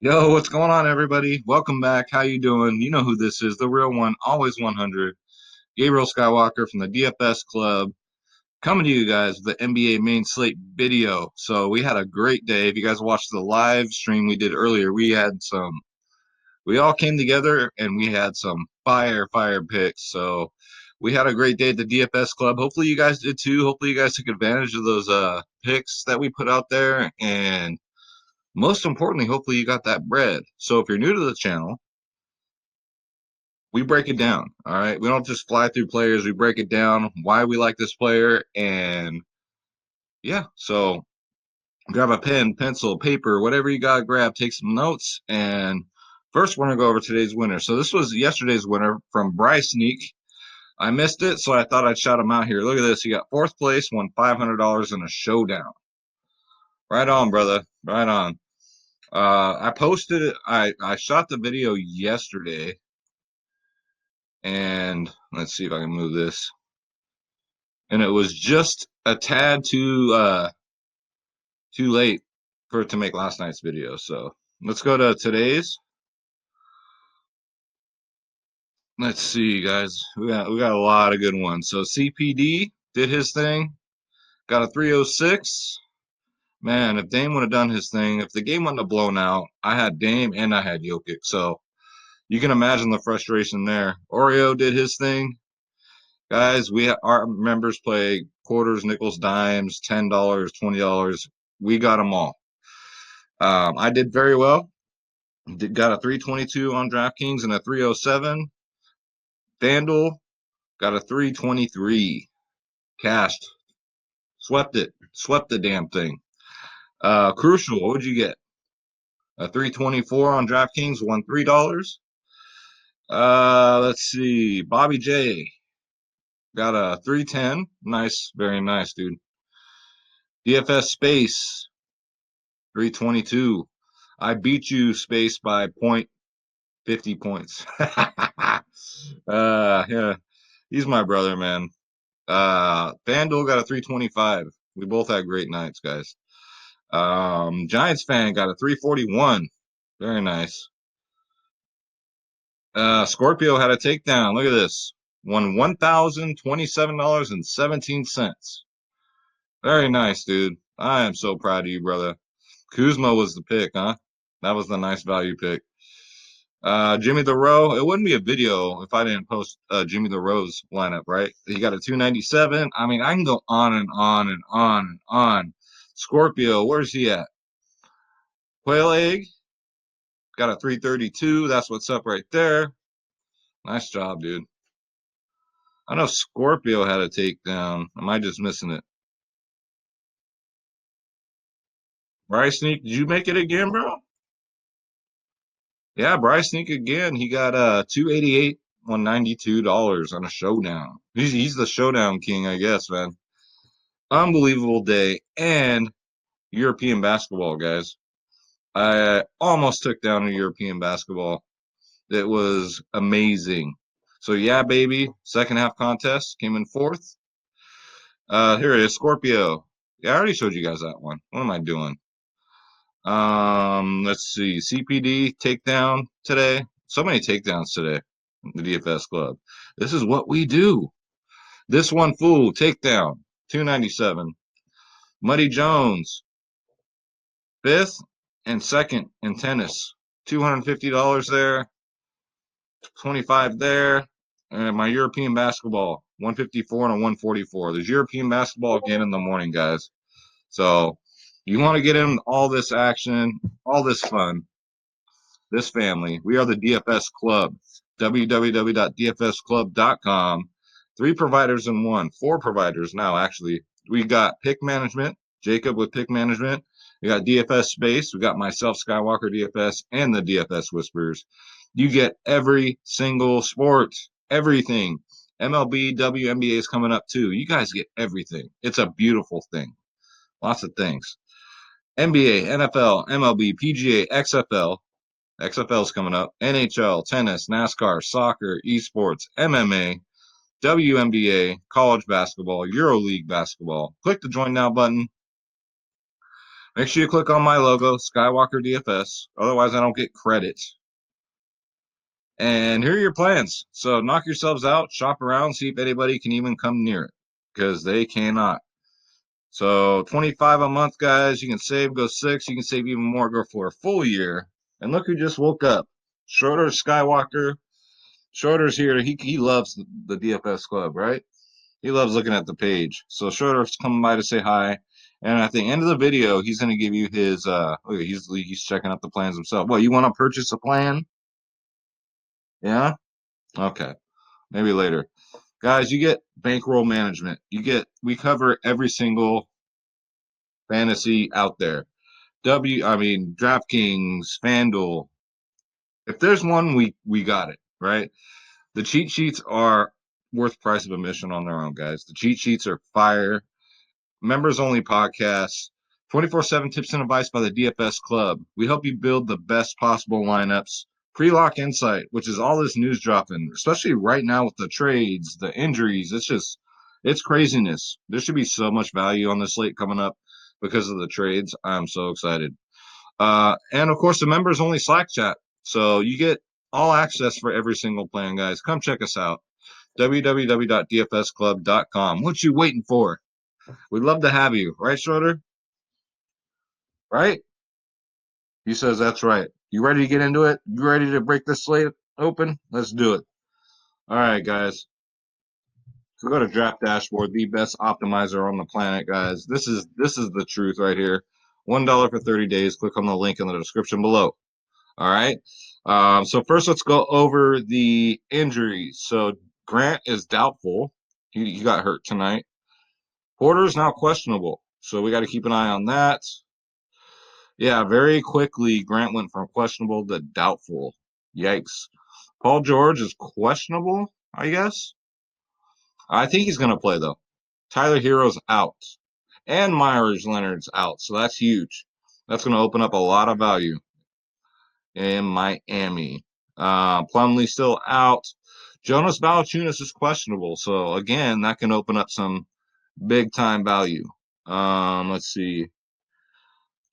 Yo, what's going on, everybody? Welcome back. How you doing? You know who this is, the real one, always 100. Gabriel Skywalker from the DFS Club, coming to you guys with the NBA main slate video. So we had a great day. If you guys watched the live stream we did earlier, we all came together and we had some fire picks. So we had a great day at the DFS Club. Hopefully you guys did too. Hopefully you guys took advantage of those picks that we put out there, and most importantly, hopefully you got that bread. So if you're new to the channel, we break it down. All right. We don't just fly through players. We break it down, why we like this player. And yeah, so grab a pen, pencil, paper, whatever you got to grab, take some notes. And first, we're going to go over today's winner. So this was yesterday's winner from Bryce Sneak. I missed it, so I thought I'd shout him out here. Look at this. He got fourth place, won $500 in a showdown. Right on, brother. Right on. I posted it. I shot the video yesterday, and let's see if I can move this. And it was just a tad too late for it to make last night's video. So let's go to today's. Let's see, guys. We got a lot of good ones. So CPD did his thing, got a 306. Man, if Dame would have done his thing, if the game wouldn't have blown out, I had Dame and I had Jokic. So you can imagine the frustration there. Oreo did his thing. Guys, our members play quarters, nickels, dimes, $10, $20. We got them all. I did very well. Got a 322 on DraftKings and a 307. Fanduel got a 323. Cashed. Swept it. Swept the damn thing. Crucial, what would you get? A 324 on DraftKings, won $3. Let's see. Bobby J got a 310. Nice, very nice, dude. DFS Space, 322. I beat you, Space, by 50 points. Yeah, he's my brother, man. FanDuel got a 325. We both had great nights, guys. Giants fan got a 341. Very nice. Scorpio had a takedown. Look at this. Won $1,027.17. Very nice, dude. I am so proud of you, brother. Kuzma was the pick, huh? That was the nice value pick. Jimmy the Row. It wouldn't be a video if I didn't post Jimmy the Row's lineup, right? He got a 297. I mean, I can go on and on and on and on. Scorpio, where's he at? Quail Egg got a 332. That's what's up right there. Nice job, dude. I know Scorpio had a takedown. Am I just missing it? Bryce Sneak, did you make it again, bro? Yeah, Bryce Sneak again. He got 288, $192 on a showdown. He's the showdown king, I guess, man. Unbelievable day. And European basketball, guys. I almost took down a European basketball. It was amazing. So yeah, baby. Second half contest came in fourth. Here it is, Scorpio. Yeah, I already showed you guys that one. What am I doing? Let's see. CPD takedown today. So many takedowns today. The DFS Club. This is what we do. This one fool takedown. 297. Muddy Jones, fifth and second in tennis. $250 there. 25 there. And my European basketball, 154 and a 144. There's European basketball again in the morning, guys. So you want to get in all this action, all this fun, this family. We are the DFS Club, www.dfsclub.com. Three providers in one, four providers now, actually. We got Pick Management, Jacob with Pick Management. We got DFS Space. We got myself, Skywalker DFS, and the DFS Whispers. You get every single sport, everything. MLB, WNBA is coming up too. You guys get everything. It's a beautiful thing. Lots of things. NBA, NFL, MLB, PGA, XFL. XFL is coming up. NHL, tennis, NASCAR, soccer, esports, MMA, WNBA, college basketball, EuroLeague basketball. Click the join now button. Make sure you click on my logo, Skywalker DFS. Otherwise, I don't get credit. And here are your plans. So knock yourselves out, shop around, see if anybody can even come near it, because they cannot. So 25 a month, guys. You can save, go 6. You can save even more, go for a full year. And look who just woke up. Schroeder Skywalker. Schroeder's here. He loves the DFS Club, right? He loves looking at the page. So Schroeder's coming by to say hi. And at the end of the video, he's going to give you his look, he's checking out the plans himself. What, you want to purchase a plan? Yeah? Okay. Maybe later. Guys, you get bankroll management. We cover every single fantasy out there. DraftKings, Fanduel. If there's one, we got it, right? The cheat sheets are worth price of admission on their own, guys. The cheat sheets are fire. Members only podcasts, 24/7 tips and advice by the DFS Club. We help you build the best possible lineups. Pre-lock insight, which is all this news dropping, especially right now with the trades, the injuries. It's craziness. There should be so much value on this slate coming up because of the trades. I'm so excited. And of course, the members only Slack chat. So you get all access for every single plan, guys. Come check us out. www.dfsclub.com. What you waiting for? We'd love to have you. Right, Schroeder? Right? He says that's right. You ready to get into it? You ready to break this slate open? Let's do it. All right, guys. So go to Draft Dashboard, the best optimizer on the planet, guys. This is the truth right here. $1 for 30 days. Click on the link in the description below. All right. So first, let's go over the injuries. So Grant is doubtful. He got hurt tonight. Porter's now questionable. So we got to keep an eye on that. Yeah, very quickly, Grant went from questionable to doubtful. Yikes. Paul George is questionable, I guess. I think he's going to play, though. Tyler Hero's out. And Myers Leonard's out. So that's huge. That's going to open up a lot of value in Miami. Plumlee still out. Jonas Valanciunas is questionable. So, again, that can open up some big-time value. Let's see.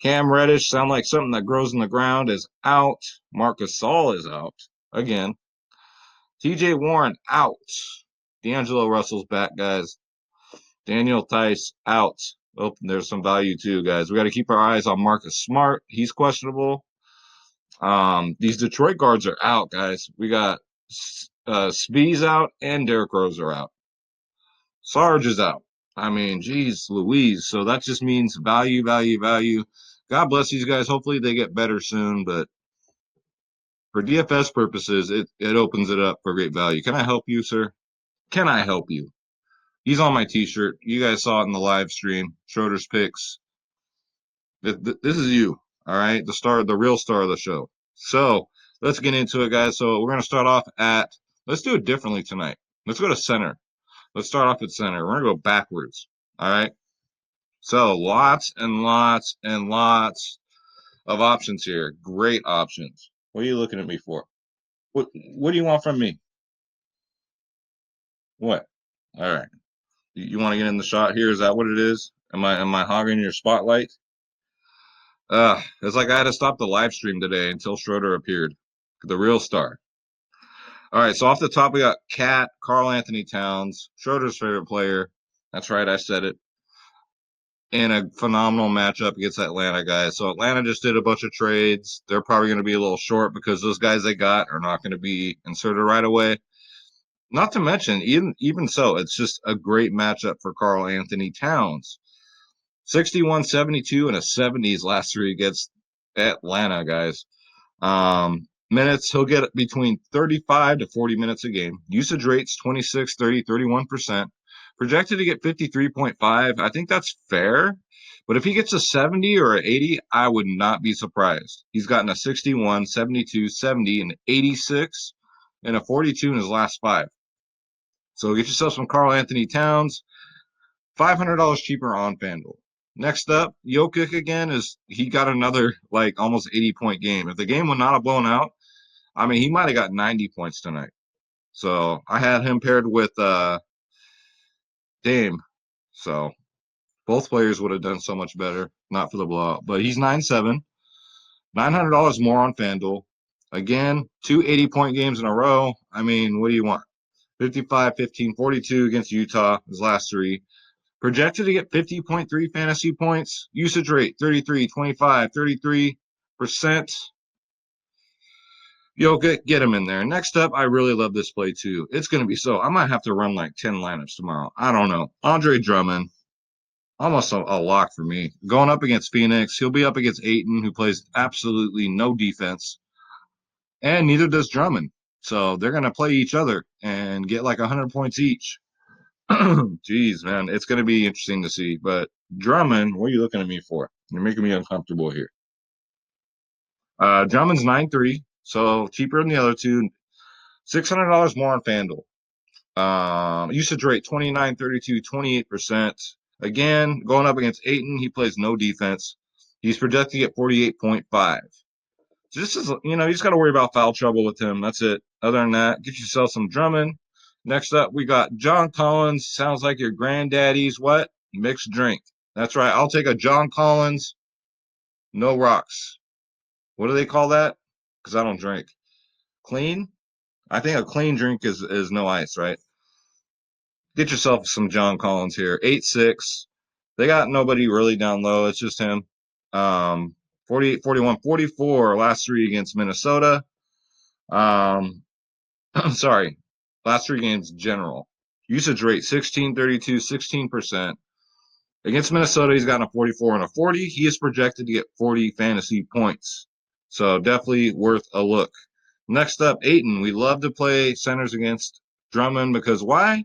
Cam Reddish, sound like something that grows in the ground, is out. Marcus Gasol is out again. TJ Warren out. D'Angelo Russell's back, guys. Daniel Tice out. Oh, there's some value too, guys. We got to keep our eyes on Marcus Smart. He's questionable. These Detroit guards are out, guys. We got Spees out and Derrick Rose are out. Sarge is out. I mean, geez, Louise. So that just means value, value, value. God bless these guys. Hopefully they get better soon, but for DFS purposes, it opens it up for great value. Can I help you, sir? Can I help you? He's on my T-shirt. You guys saw it in the live stream. Schroeder's picks. This is you, all right? The star, the real star of the show. So let's get into it, guys. So we're gonna start off at. Let's do it differently tonight. Let's go to center. Let's start off at center. We're gonna go backwards. All right. So lots and lots and lots of options here. Great options. What are you looking at me for? What do you want from me? What? All right. You want to get in the shot here? Is that what it is? Am I hogging your spotlight? It's like I had to stop the live stream today until Schroeder appeared, the real star. All right, so off the top we got Cat, Carl Anthony Towns, Schroeder's favorite player. That's right, I said it. In a phenomenal matchup against Atlanta guys. So Atlanta just did a bunch of trades. They're probably going to be a little short because those guys they got are not going to be inserted right away. Not to mention, even so, it's just a great matchup for Carl Anthony Towns. 61, 72, and a 70s last three against Atlanta, guys. Minutes, he'll get between 35 to 40 minutes a game. Usage rates 26, 30, 31%. Projected to get 53.5. I think that's fair. But if he gets a 70 or an 80, I would not be surprised. He's gotten a 61, 72, 70, and 86, and a 42 in his last five. So get yourself some Carl Anthony Towns. $500 cheaper on FanDuel. Next up, Jokic again he got another like almost 80-point game. If the game would not have blown out, I mean he might have got 90 points tonight. So I had him paired with Dame. So both players would have done so much better. not for the blowout, but he's 9-7, $900 more on FanDuel. Again, two 80-point games in a row. I mean, what do you want? 55, 15, 42 against Utah, his last three. Projected to get 50.3 fantasy points. Usage rate 33, 25, 33%. Yo, get him in there. Next up, I really love this play too. It's going to be I might have to run like 10 lineups tomorrow. I don't know. Andre Drummond, almost a lock for me. Going up against Phoenix, he'll be up against Ayton, who plays absolutely no defense, and neither does Drummond. So they're going to play each other and get like 100 points each. Jeez, man, it's going to be interesting to see. But Drummond, what are you looking at me for? You're making me uncomfortable here. Drummond's 9-3, so cheaper than the other two. $600 more on FanDuel. Usage rate 29, 32, 28%. Again, going up against Ayton, he plays no defense. He's projected at 48.5. So this is, you just got to worry about foul trouble with him. That's it. Other than that, get yourself some Drummond. Next up, we got John Collins. Sounds like your granddaddy's what? Mixed drink. That's right. I'll take a John Collins, no rocks. What do they call that? Because I don't drink. Clean? I think a clean drink is no ice, right? Get yourself some John Collins here. 8-6. They got nobody really down low. It's just him. 48, 41, 44 last three against Minnesota. I'm sorry. Last three games general. Usage rate 16, 32, 16%. Against Minnesota, he's gotten a 44 and a 40. He is projected to get 40 fantasy points. So definitely worth a look. Next up, Ayton. We love to play centers against Drummond because why?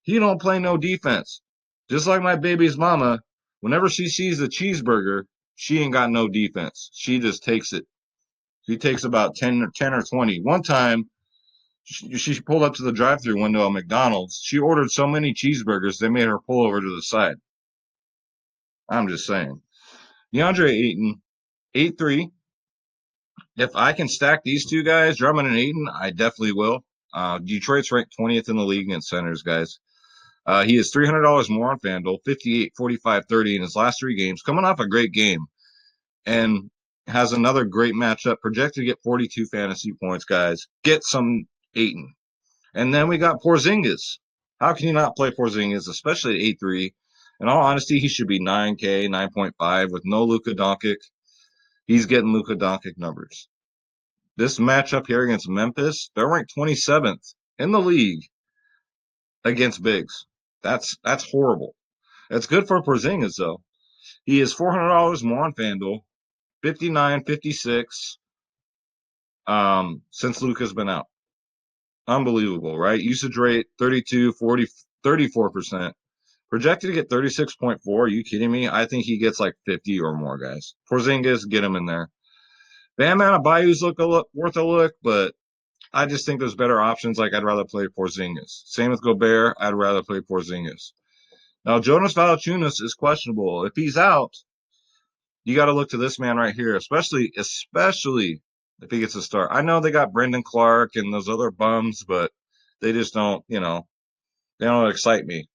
He don't play no defense. Just like my baby's mama, whenever she sees a cheeseburger, she ain't got no defense. She just takes it. She takes about 10 or 20. One time, she pulled up to the drive-thru window at McDonald's. She ordered so many cheeseburgers, they made her pull over to the side. I'm just saying. DeAndre Ayton, 8-3. If I can stack these two guys, Drummond and Ayton, I definitely will. Detroit's ranked 20th in the league in centers, guys. He is $300 more on FanDuel, 58, 45, 30 in his last three games, coming off a great game, and has another great matchup, projected to get 42 fantasy points, guys. Get some Ayton. And then we got Porzingis. How can you not play Porzingis, especially at 8-3? In all honesty, he should be 9K, 9.5 with no Luka Doncic. He's getting Luka Doncic numbers. This matchup here against Memphis, they're ranked 27th in the league against bigs. That's horrible. It's good for Porzingis, though. He is $400 more on FanDuel, 59, 56 since Luka's been out. Unbelievable, right? Usage rate 32, 40, 34%. Projected to get 36.4. Are you kidding me? I think he gets like 50 or more, guys. Porzingis, get him in there. Bam Adebayo's worth a look, but I just think there's better options. Like I'd rather play Porzingis. Same with Gobert. I'd rather play Porzingis. Now Jonas Valanciunas is questionable. If he's out, you got to look to this man right here, especially if he gets a start. I know they got Brendan Clark and those other bums, but they just don't, they don't excite me.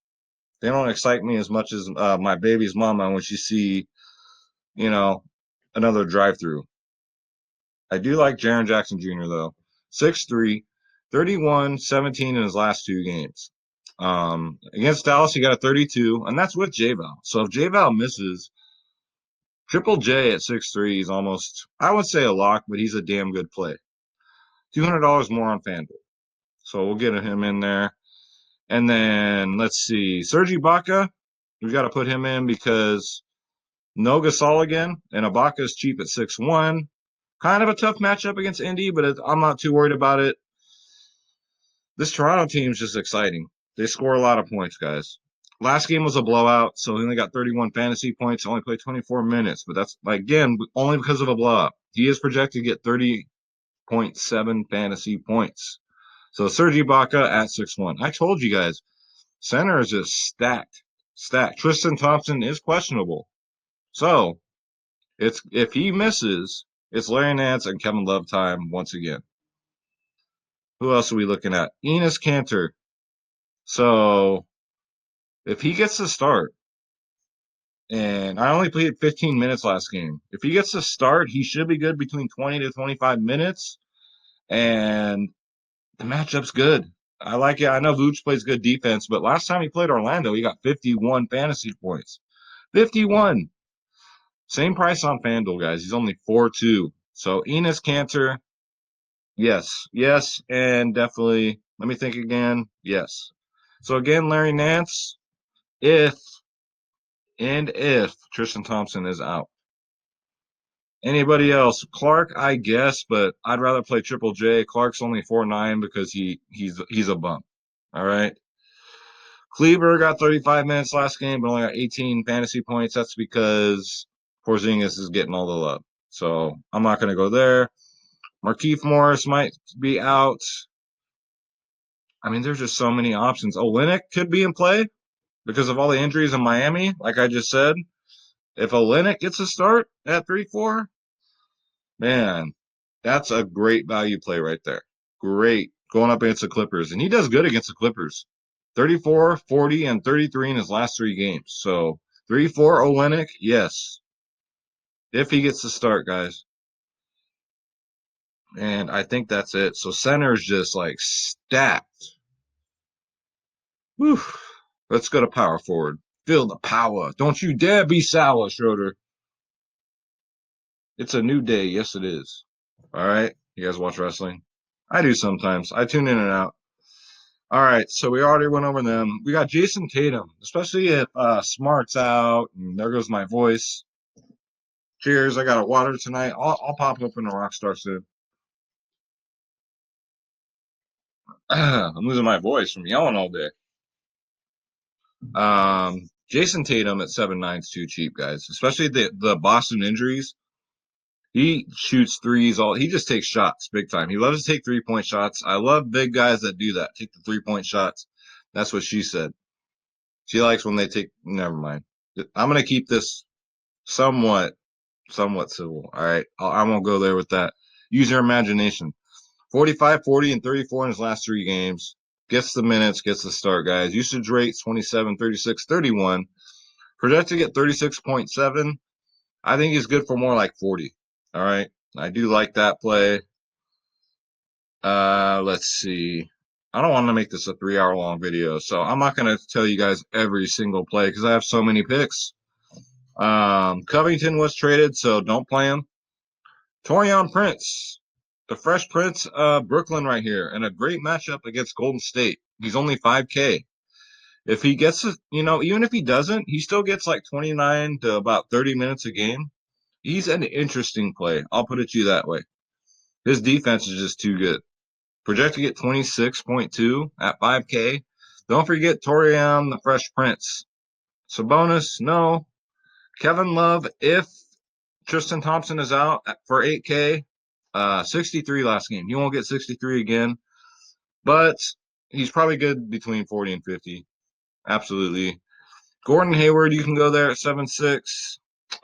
They don't excite me as much as my baby's mama when she see, you know, another drive-through. I do like Jaren Jackson Jr. though. 6'3", 31, 17 in his last two games. Against Dallas, he got a 32, and that's with J-Val. So if J-Val misses, Triple J at 6'3" is almost, I would say a lock, but he's a damn good play. $200 more on FanDuel. So we'll get him in there. And then let's see, Serge Ibaka, we've got to put him in because no Gasol again, and Ibaka is cheap at 6'1". Kind of a tough matchup against Indy, but I'm not too worried about it. This Toronto team is just exciting. They score a lot of points, guys. Last game was a blowout, so he only got 31 fantasy points, only played 24 minutes, but that's, again, only because of a blowout. He is projected to get 30.7 fantasy points. So Serge Ibaka at 6'1". I told you guys, center is just stacked. Tristan Thompson is questionable. So if he misses, it's Larry Nance and Kevin Love time once again. Who else are we looking at? Enes Kanter. So if he gets to start, And I only played 15 minutes last game. If he gets to start, he should be good between 20 to 25 minutes. And the matchup's good. I like it. I know Vooch plays good defense, but last time he played Orlando, he got 51 fantasy points. 51. Same price on FanDuel, guys. He's only 4-2. So Enos Cantor, yes, yes, and definitely. Let me think again. Yes. So again, Larry Nance, if Tristan Thompson is out. Anybody else? Clark, I guess, but I'd rather play Triple J. Clark's only 4-9 because he's a bump. All right. Kleber got 35 minutes last game, but only got 18 fantasy points. That's because Porzingis is getting all the love. So I'm not going to go there. Markieff Morris might be out. I mean, there's just so many options. Olynyk could be in play because of all the injuries in Miami, like I just said. If Olynyk gets a start at 3-4, man, that's a great value play right there. Great. Going up against the Clippers. And he does good against the Clippers. 34, 40, and 33 in his last 3 games. So 3-4 Olynyk, yes. If he gets the start, guys. And I think that's it. So center is just like stacked. Whew. Let's go to power forward. Feel the power. Don't you dare be sour, Schroeder. It's a new day. Yes, it is. All right. You guys watch wrestling? I do sometimes. I tune in and out. All right. So we already went over them. We got Jason Tatum, especially if Smart's out. And there goes my voice. Cheers. I got a water tonight. I'll pop up in a rock star soon. I'm losing my voice from yelling all day. Jason Tatum at 7-9 is too cheap, guys. Especially the Boston injuries. He shoots threes. He just takes shots big time. He loves to take 3-point shots. I love big guys that do that. Take the 3-point shots. That's what she said. She likes when they take. Never mind. I'm gonna keep this somewhat civil. All right, I won't go there with that. Use your imagination. 45, 40, and 34 in his last 3 games. Gets the minutes, gets the start, guys. Usage rates 27, 36, 31. Projected to get 36.7. I think he's good for more like 40. All right. I do like that play. Let's see. I don't want to make this a 3-hour long video, so I'm not going to tell you guys every single play because I have so many picks. Covington was traded, so don't play him. Torian Prince, the Fresh Prince of Brooklyn right here, and a great matchup against Golden State. He's only 5K. If he gets, even if he doesn't, he still gets like 29 to about 30 minutes a game. He's an interesting play. I'll put it to you that way. His defense is just too good. Project to get 26.2 at 5K. Don't forget Torian, the Fresh Prince. Sabonis, no. Kevin Love, if Tristan Thompson is out for 8K, 63 last game. He won't get 63 again, but he's probably good between 40 and 50. Absolutely. Gordon Hayward, you can go there at 7-6.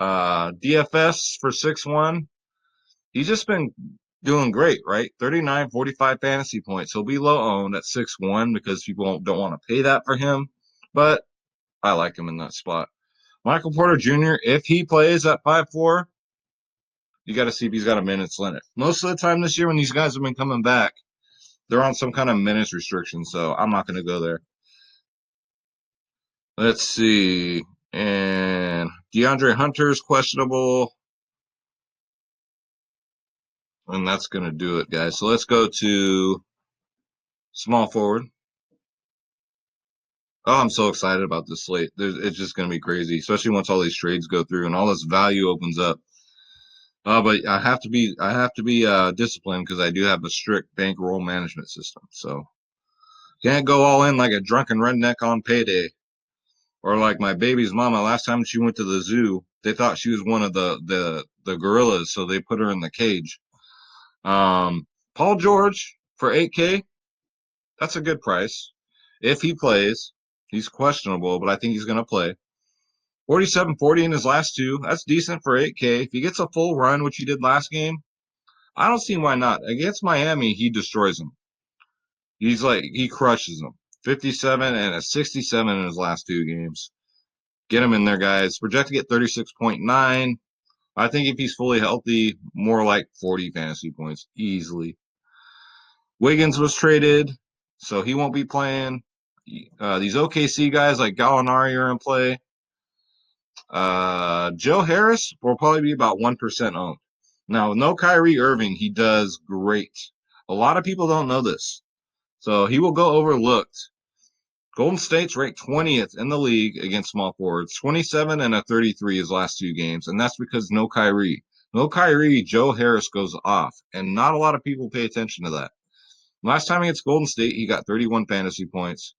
DFS for 6-1. He's just been doing great, right? 39, 45 fantasy points. He'll be low owned at 6-1 because people don't want to pay that for him, but I like him in that spot. Michael Porter Jr., if he plays at 5-4, you got to see if he's got a minutes limit. Most of the time this year when these guys have been coming back, they're on some kind of minutes restriction, so I'm not going to go there. Let's see. And DeAndre Hunter's questionable. And that's going to do it, guys. So let's go to small forward. Oh, I'm so excited about this slate. It's just going to be crazy, especially once all these trades go through and all this value opens up. But I have to be disciplined because I do have a strict bankroll management system. So can't go all in like a drunken redneck on payday, or like my baby's mama. Last time she went to the zoo, they thought she was one of the gorillas, so they put her in the cage. Paul George for 8K. That's a good price. If he plays, he's questionable, but I think he's going to play. 47-40 in his last 2. That's decent for 8K. If he gets a full run, which he did last game, I don't see why not. Against Miami, he destroys them. He crushes them. 57 and a 67 in his last 2 games. Get him in there, guys. Projected to get 36.9. I think if he's fully healthy, more like 40 fantasy points easily. Wiggins was traded, so he won't be playing. These OKC guys like Gallinari are in play. Joe Harris will probably be about 1% owned. Now, with no Kyrie Irving, he does great. A lot of people don't know this, so he will go overlooked. Golden State's ranked 20th in the league against small forwards, 27 and a 33 his last 2 games, and that's because no Kyrie. No Kyrie, Joe Harris goes off, and not a lot of people pay attention to that. Last time against Golden State, he got 31 fantasy points.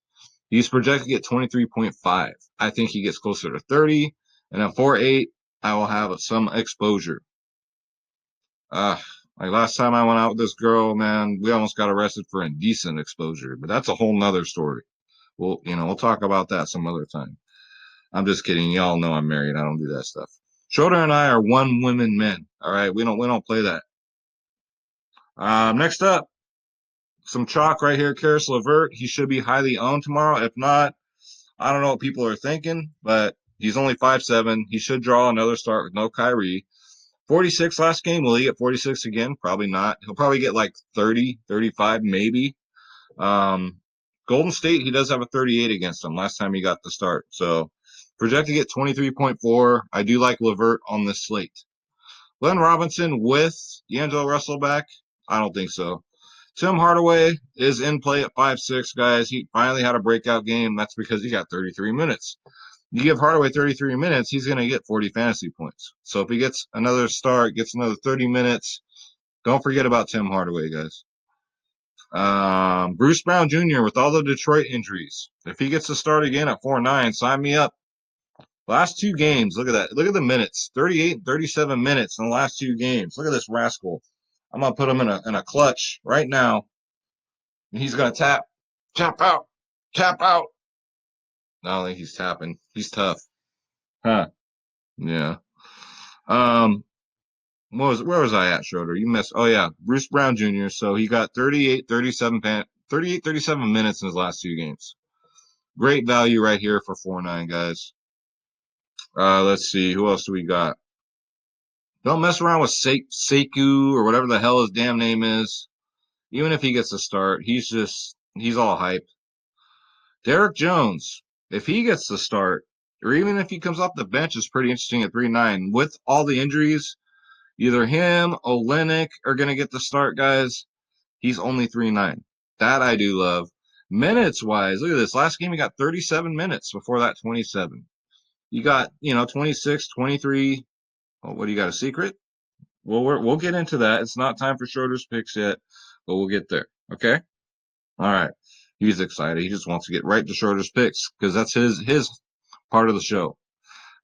He's projected to get 23.5. I think he gets closer to 30, and at 4.8, I will have some exposure. Like last time I went out with this girl, man, we almost got arrested for indecent exposure, but that's a whole nother story. We'll talk about that some other time. I'm just kidding. Y'all know I'm married. I don't do that stuff. Schroeder and I are one women men. All right, we don't play that. Next up, some chalk right here. Karis LeVert. He should be highly owned tomorrow. If not, I don't know what people are thinking, but he's only 5'7". He should draw another start with no Kyrie. 46 last game. Will he get 46 again? Probably not. He'll probably get like 30, 35 maybe. Golden State, he does have a 38 against them last time he got the start. So projected to get 23.4. I do like LeVert on this slate. Glenn Robinson with D'Angelo Russell back? I don't think so. Tim Hardaway is in play at 5'6", guys. He finally had a breakout game. That's because he got 33 minutes. You give Hardaway 33 minutes, he's going to get 40 fantasy points. So if he gets another start, gets another 30 minutes, don't forget about Tim Hardaway, guys. Bruce Brown Jr. with all the Detroit injuries. If he gets to start again at 4-9, sign me up. Last 2 games, look at that. Look at the minutes. 38 and 37 minutes in the last 2 games. Look at this rascal. I'm going to put him in a clutch right now. And he's going to tap out, tap out. I don't think he's tapping. He's tough. Huh. Yeah. Where was I at, Schroeder? You missed. Oh, yeah. Bruce Brown Jr. So he got 38, 37 minutes in his last 2 games. Great value right here for 4-9, guys. Let's see. Who else do we got? Don't mess around with Sekou or whatever the hell his damn name is. Even if he gets a start, he's all hype. Derek Jones, if he gets the start, or even if he comes off the bench, is pretty interesting at 3-9. With all the injuries, either him, Olynyk are going to get the start, guys. He's only 3-9. That I do love. Minutes-wise, look at this. Last game, he got 37 minutes. Before that, 27. You got, 26, 23. Oh, what do you got, a secret? Well, we'll get into that. It's not time for Schroeder's picks yet, but we'll get there. Okay? All right. He's excited. He just wants to get right to Schroeder's picks because that's his part of the show.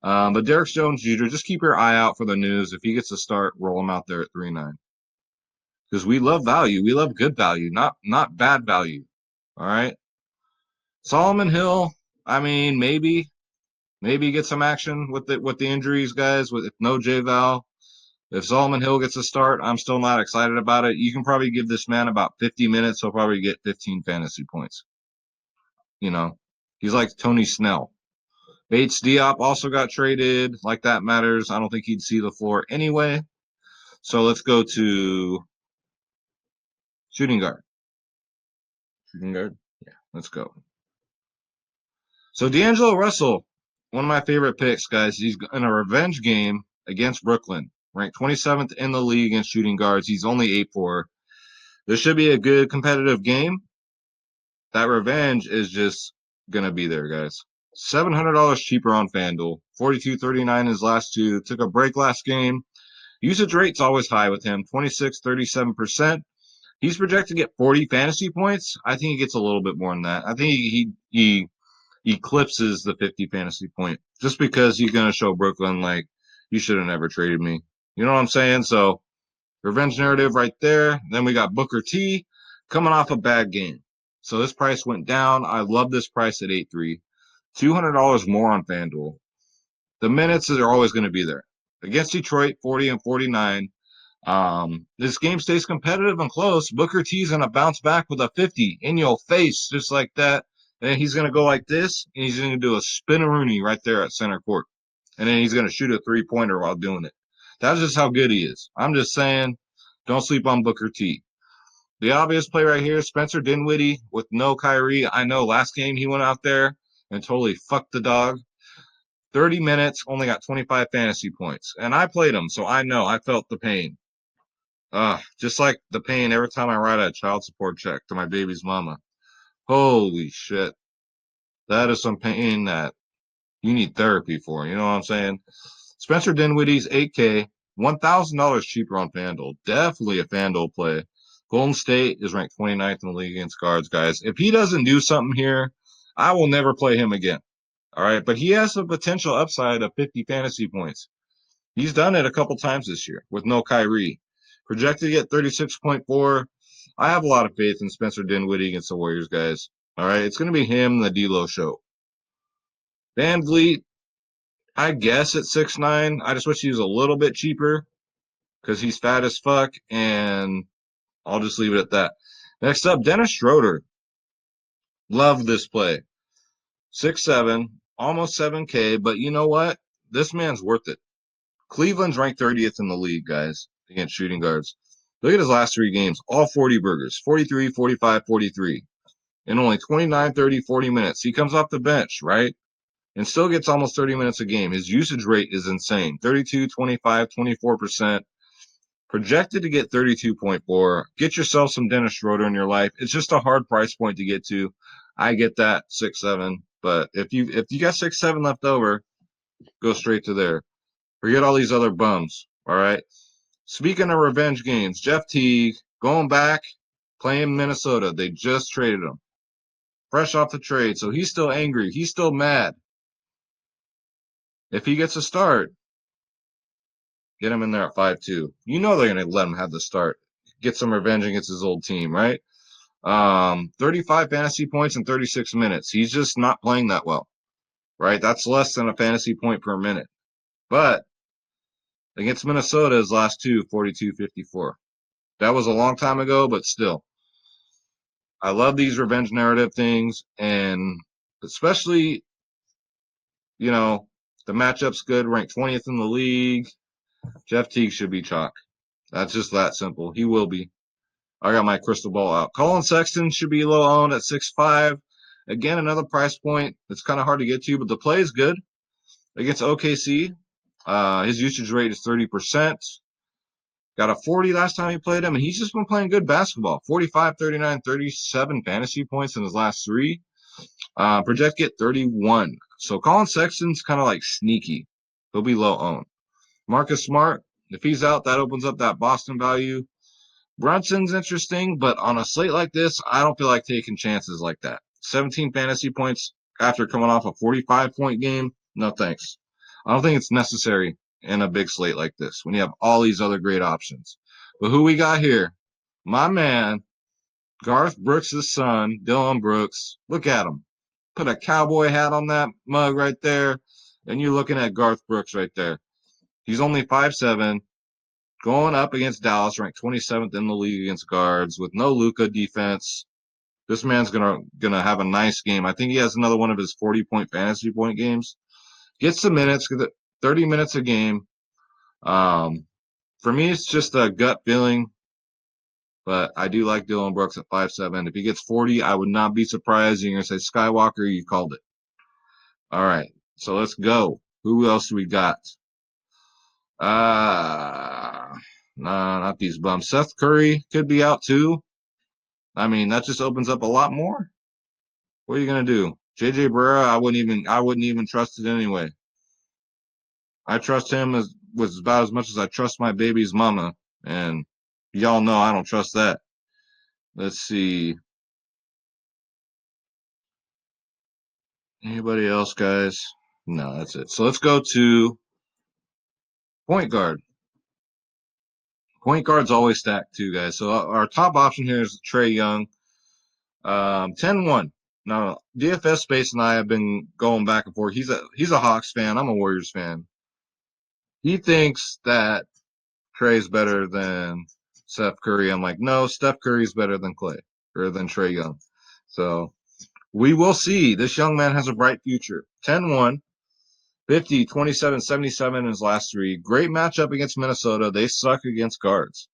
But Derek Jones Jr., just keep your eye out for the news. If he gets a start, roll him out there at 3-9. Because we love value. We love good value, not bad value. All right. Solomon Hill, I mean, maybe get some action with the injuries, guys. With no J-Val. If Solomon Hill gets a start, I'm still not excited about it. You can probably give this man about 50 minutes. He'll probably get 15 fantasy points. He's like Tony Snell. Bates Diop also got traded. Like that matters. I don't think he'd see the floor anyway. So let's go to shooting guard. Shooting guard? Yeah, let's go. So D'Angelo Russell, one of my favorite picks, guys. He's in a revenge game against Brooklyn. Ranked 27th in the league in shooting guards. He's only 8'4". This should be a good competitive game. That revenge is just going to be there, guys. $700 cheaper on FanDuel. 42.39 his last 2. Took a break last game. Usage rate's always high with him. 26, 37%. He's projected to get 40 fantasy points. I think he gets a little bit more than that. I think he eclipses the 50 fantasy point just because he's going to show Brooklyn like, you should have never traded me. You know what I'm saying? So revenge narrative right there. Then we got Booker T coming off a bad game. So this price went down. I love this price at 8.3. $200 more on FanDuel. The minutes are always going to be there. Against Detroit, 40 and 49. This game stays competitive and close. Booker T's going to bounce back with a 50 in your face, just like that. And he's going to go like this, and he's going to do a spin-a-rooney right there at center court. And then he's going to shoot a three-pointer while doing it. That's just how good he is. I'm just saying, don't sleep on Booker T. The obvious play right here, Spencer Dinwiddie with no Kyrie. I know last game he went out there and totally fucked the dog. 30 minutes, only got 25 fantasy points. And I played him, so I know I felt the pain. Just like the pain every time I write a child support check to my baby's mama. Holy shit. That is some pain that you need therapy for. You know what I'm saying? Spencer Dinwiddie's 8K, $1,000 cheaper on FanDuel. Definitely a FanDuel play. Golden State is ranked 29th in the league against guards, guys. If he doesn't do something here, I will never play him again. All right. But he has a potential upside of 50 fantasy points. He's done it a couple times this year with no Kyrie. Projected to get 36.4. I have a lot of faith in Spencer Dinwiddie against the Warriors, guys. All right. It's going to be him, the D'Lo show. Van Vliet, I guess at 6'9". I just wish he was a little bit cheaper because he's fat as fuck, and I'll just leave it at that. Next up, Dennis Schroeder. Love this play. 6'7", almost 7K, but you know what? This man's worth it. Cleveland's ranked 30th in the league, guys, against shooting guards. Look at his last three games, all 40 burgers, 43, 45, 43. In only 29, 30, 40 minutes. He comes off the bench, right? And still gets almost 30 minutes a game. His usage rate is insane. 32, 25, 24%. Projected to get 32.4. Get yourself some Dennis Schroeder in your life. It's just a hard price point to get to. I get that 6'7", but if you got 6'7" left over, go straight to there. Forget all these other bums. All right. Speaking of revenge games, Jeff Teague going back, playing Minnesota. They just traded him. Fresh off the trade. So he's still angry. He's still mad. If he gets a start, get him in there at 5-2. You know they're going to let him have the start. Get some revenge against his old team, right? 35 fantasy points in 36 minutes. He's just not playing that well, right? That's less than a fantasy point per minute. But against Minnesota, his last two, 42-54. That was a long time ago, but still. I love these revenge narrative things, and especially, the matchup's good, ranked 20th in the league. Jeff Teague should be chalk. That's just that simple. He will be. I got my crystal ball out. Colin Sexton should be low owned at 6'5". Again, another price point. It's kind of hard to get to, but the play is good against OKC. His usage rate is 30%. Got a 40 last time he played him, and he's just been playing good basketball. 45, 39, 37 fantasy points in his last three. Project get 31. So Colin Sexton's kind of like sneaky. He'll be low owned. Marcus Smart, if he's out, that opens up that Boston value. Brunson's interesting, but on a slate like this, I don't feel like taking chances like that. 17 fantasy points after coming off a 45-point game, no thanks. I don't think it's necessary in a big slate like this when you have all these other great options. But who we got here? My man, Garth Brooks' son, Dylan Brooks. Look at him. Put a cowboy hat on that mug right there, and you're looking at Garth Brooks right there. He's only 5'7", going up against Dallas, ranked 27th in the league against guards with no Luka defense. This man's gonna have a nice game. I think he has another one of his 40-point fantasy point games. Gets the minutes, 30 minutes a game. For me, it's just a gut feeling, but I do like Dylan Brooks at 5'7". If he gets 40, I would not be surprised. You're gonna say Skywalker, you called it. All right, so let's go. Who else do we got? Nah, not these bums. Seth Curry could be out too. I mean, that just opens up a lot more. What are you gonna do? JJ Barrera, I wouldn't even trust it anyway. I trust him as was about as much as I trust my baby's mama, and y'all know I don't trust that. Let's see. Anybody else, guys? No, that's it. So let's go to point guard. Point guard's always stacked too, guys. So our top option here is Trae Young. 10-1. Now, DFS Space and I have been going back and forth. He's a Hawks fan. I'm a Warriors fan. He thinks that Trae's better than Steph Curry. I'm like, no, Steph Curry's better than Clay or than Trae Young. So We will see. This young man has a bright future. 10-1, 50, 27, 77 in his last three. Great matchup against Minnesota. They suck against guards.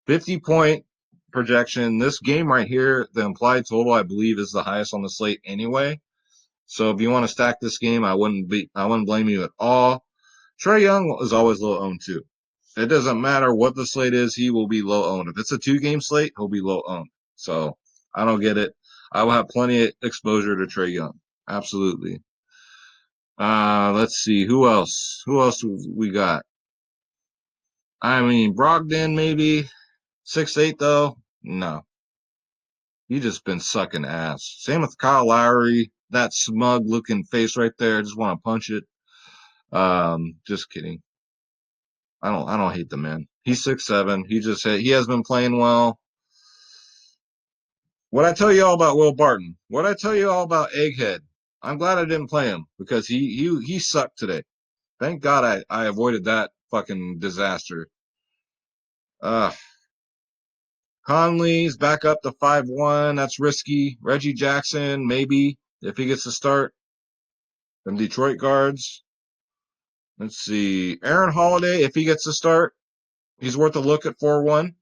50-point projection. This game right here, the implied total, I believe, is the highest on the slate anyway. So if you want to stack this game, I wouldn't blame you at all. Trae Young is always low owned too. It doesn't matter what the slate is, he will be low owned. If it's a 2-game slate, he'll be low owned. So I don't get it. I will have plenty of exposure to Trae Young. Absolutely. Let's see. Who else? Who else we got? I mean, Brogdon maybe. 6'8" though. No. He just been sucking ass. Same with Kyle Lowry. That smug looking face right there. I just want to punch it. Just kidding. I don't hate the man. He's 6'7". He has been playing well. What I tell you all about Will Barton? What I tell you all about Egghead? I'm glad I didn't play him because he sucked today. Thank God I avoided that fucking disaster. Uh Conley's back up to 5-1. That's risky. Reggie Jackson, maybe, if he gets to start. Them Detroit guards. Let's see. Aaron Holiday, if he gets to start, he's worth a look at 4-1.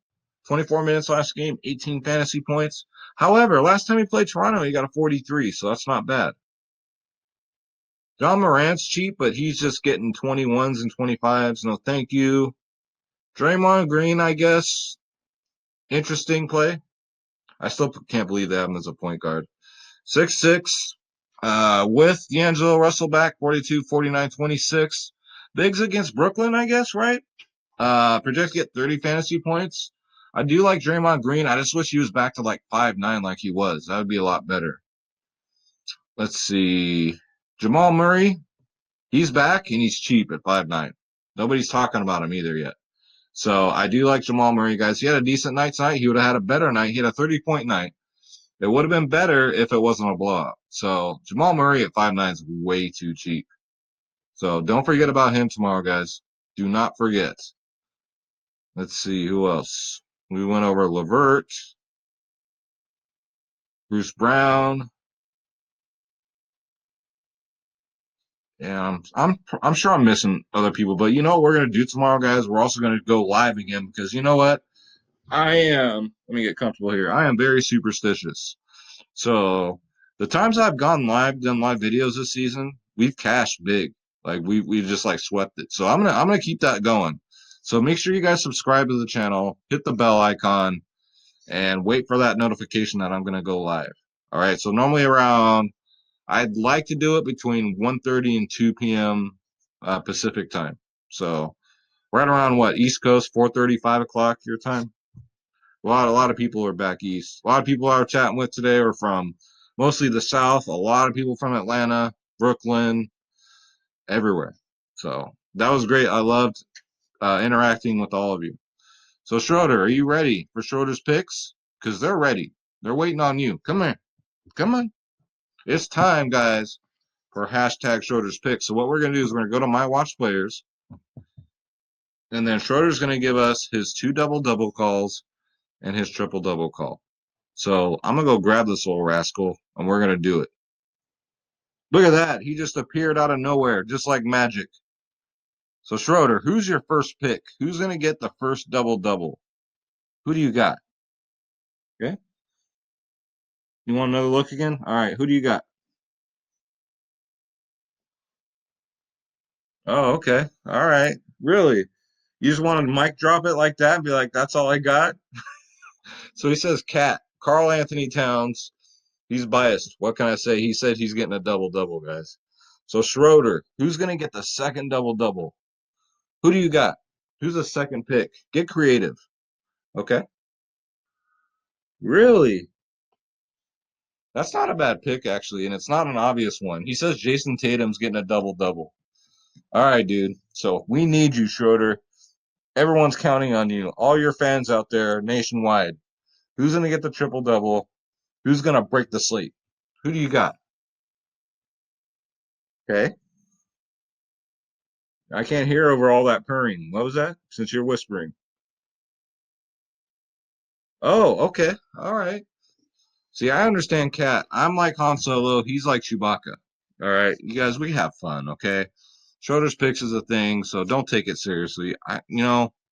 24 minutes last game, 18 fantasy points. However, last time he played Toronto, he got a 43, so that's not bad. John Morant's cheap, but he's just getting 21s and 25s. No, thank you. Draymond Green, I guess. Interesting play. I still can't believe they have him as a point guard. 6'6", with D'Angelo Russell back, 42, 49, 26. Bigs against Brooklyn, I guess, right? Project to get 30 fantasy points. I do like Draymond Green. I just wish he was back to like 5'9" like he was. That would be a lot better. Let's see. Jamal Murray, he's back and he's cheap at 5'9". Nobody's talking about him either yet. So I do like Jamal Murray, guys. He had a decent night tonight. He would have had a better night. He had a 30-point night. It would have been better if it wasn't a blowout. So Jamal Murray at 5'9" is way too cheap. So don't forget about him tomorrow, guys. Do not forget. Let's see who else. We went over Levert, Bruce Brown. Yeah, I'm sure I'm missing other people, but you know what we're gonna do tomorrow, guys? We're also gonna go live again because you know what? Let me get comfortable here. I am very superstitious. So the times I've gone live, done live videos this season, we've cashed big. Like we just like swept it. So I'm gonna keep that going. So make sure you guys subscribe to the channel, hit the bell icon, and wait for that notification that I'm gonna go live. All right. So normally around, I'd like to do it between 1:30 and 2 p.m. Pacific time. So right around what, East Coast, 4:30, 5 o'clock your time. A lot of people are back east. A lot of people I was chatting with today are from mostly the South. A lot of people from Atlanta, Brooklyn, everywhere. So that was great. I loved interacting with all of you. So Schroeder, are you ready for Schroeder's picks? Because they're ready. They're waiting on you. Come here. Come on. It's time, guys, for hashtag Schroeder's picks. So what we're going to do is we're going to go to my watch players, and then Schroeder's going to give us his 2 double-double calls and his triple-double call. So I'm going to go grab this little rascal, and we're going to do it. Look at that. He just appeared out of nowhere, just like magic. So, Schroeder, who's your first pick? Who's going to get the first double-double? Who do you got? Okay. You want another look again? All right. Who do you got? Oh, okay. All right. Really? You just want to mic drop it like that and be like, that's all I got? So he says Cat. Carl Anthony Towns. He's biased. What can I say? He said he's getting a double-double, guys. So, Schroeder, who's going to get the second double-double? Who do you got? Who's the second pick? Get creative. Okay. Really? That's not a bad pick, actually, and it's not an obvious one. He says Jason Tatum's getting a double-double. All right, dude. So we need you, Schroeder. Everyone's counting on you. All your fans out there nationwide. Who's going to get the triple-double? Who's going to break the slate? Who do you got? Okay. I can't hear over all that purring. What was that? Since you're whispering. Oh, okay. All right. See, I understand Cat. I'm like Han Solo. He's like Chewbacca. All right, you guys, we have fun, okay? Schroeder's picks is a thing, so don't take it seriously.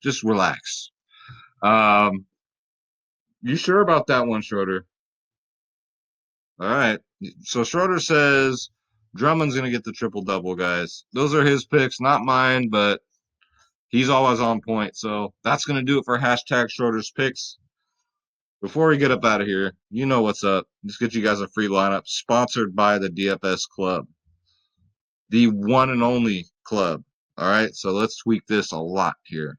Just relax. Um, you sure about that one, Schroeder? All right. So Schroeder says Drummond's gonna get the triple double, guys. Those are his picks, not mine, but he's always on point. So that's gonna do it for hashtag Schroeder's picks. Before we get up out of here, you know what's up. Let's get you guys a free lineup sponsored by the DFS Club, the one and only club. All right, so let's tweak this a lot here.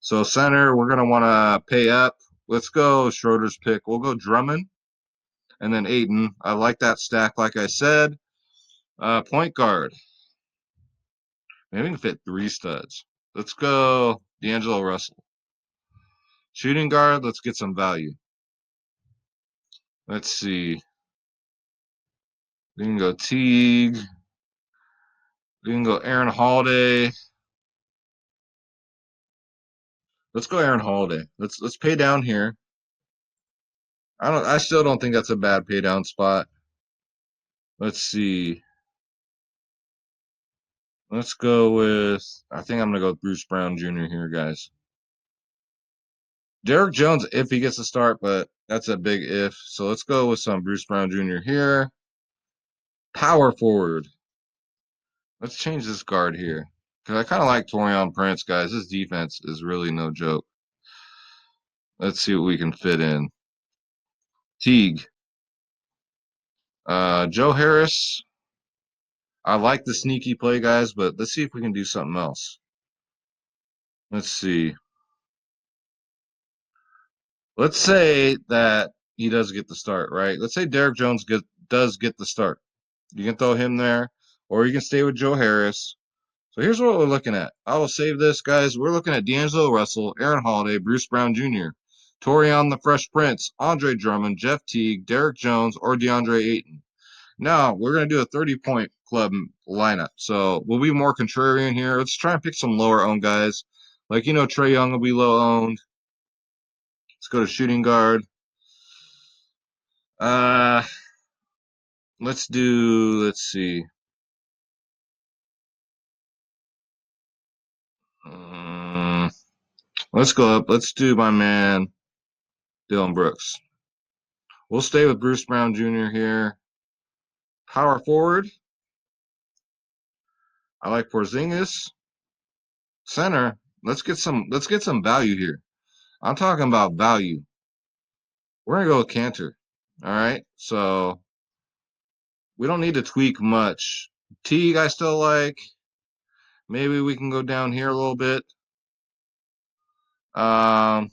So center, we're gonna want to pay up. Let's go Schroeder's pick. We'll go Drummond and then Aiton. I like that stack, like I said. Point guard, maybe we can fit 3 studs. Let's go D'Angelo Russell. Shooting guard, let's get some value. Let's see. We can go Teague. We can go Aaron Holiday. Let's go Aaron Holiday. Let's pay down here. I still don't think that's a bad pay down spot. Let's see. Let's go with I think I'm gonna go with Bruce Brown Jr. here, guys. Derrick Jones if he gets a start, but that's a big if. So let's go with some Bruce Brown Jr. here. Power forward. Let's change this guard here. Because I kind of like Torian Prince, guys. His defense is really no joke. Let's see what we can fit in. Teague. Joe Harris. I like the sneaky play, guys, but let's see if we can do something else. Let's see. Let's say that he does get the start, right? Let's say Derrick Jones does get the start. You can throw him there, or you can stay with Joe Harris. So here's what we're looking at. I will save this, guys. We're looking at D'Angelo Russell, Aaron Holiday, Bruce Brown Jr., Torian the Fresh Prince, Andre Drummond, Jeff Teague, Derrick Jones, or DeAndre Ayton. Now, we're going to do a 30-point club lineup. So we'll be more contrarian here. Let's try and pick some lower owned guys. Like, Trae Young will be low owned. Let's go to shooting guard. Uh, let's see. Um, let's go up. Let's do my man, Dylan Brooks. We'll stay with Bruce Brown Jr. here. Power forward. I like Porzingis. Center. Let's get some value here. I'm talking about value. We're gonna go with Cantor. All right. So we don't need to tweak much. Teague I still like. Maybe we can go down here a little bit. Um,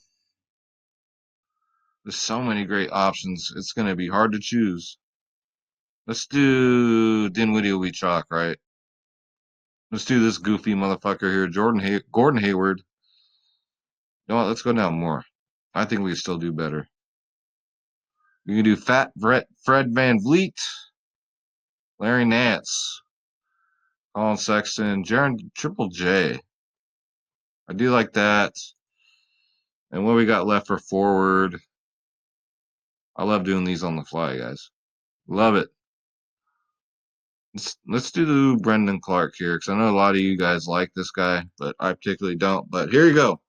there's so many great options. It's gonna be hard to choose. Let's do Dinwiddie will be chalk, right? Let's do this goofy motherfucker here, Gordon Hayward. You know what? Let's go down more. I think we can still do better. We can do Fred Van Vliet, Larry Nance, Colin Sexton, Jaron Triple J. I do like that. And what we got left for forward? I love doing these on the fly, guys. Love it. Let's do Brendan Clark here because I know a lot of you guys like this guy, but I particularly don't. But here you go.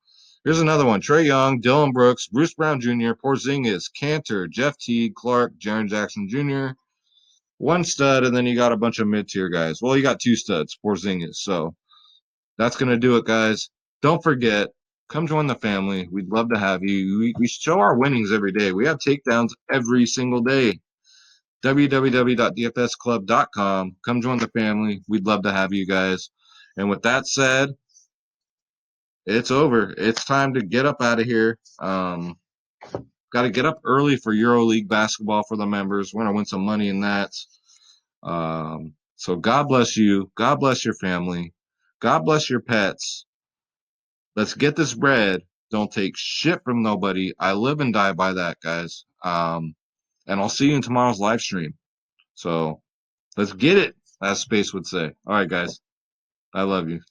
Here's another one. Trae Young, Dylan Brooks, Bruce Brown Jr., Porzingis, Cantor, Jeff Teague, Clark, Jaren Jackson Jr., one stud, and then you got a bunch of mid-tier guys. Well, you got 2 studs, Porzingis. So that's going to do it, guys. Don't forget, come join the family. We'd love to have you. We show our winnings every day. We have takedowns every single day. www.dfsclub.com. Come join the family. We'd love to have you guys. And with that said, it's over. It's time to get up out of here. Got to get up early for EuroLeague basketball for the members. We're going to win some money in that. So God bless you. God bless your family. God bless your pets. Let's get this bread. Don't take shit from nobody. I live and die by that, guys. And I'll see you in tomorrow's live stream. So let's get it, as Space would say. All right, guys. I love you.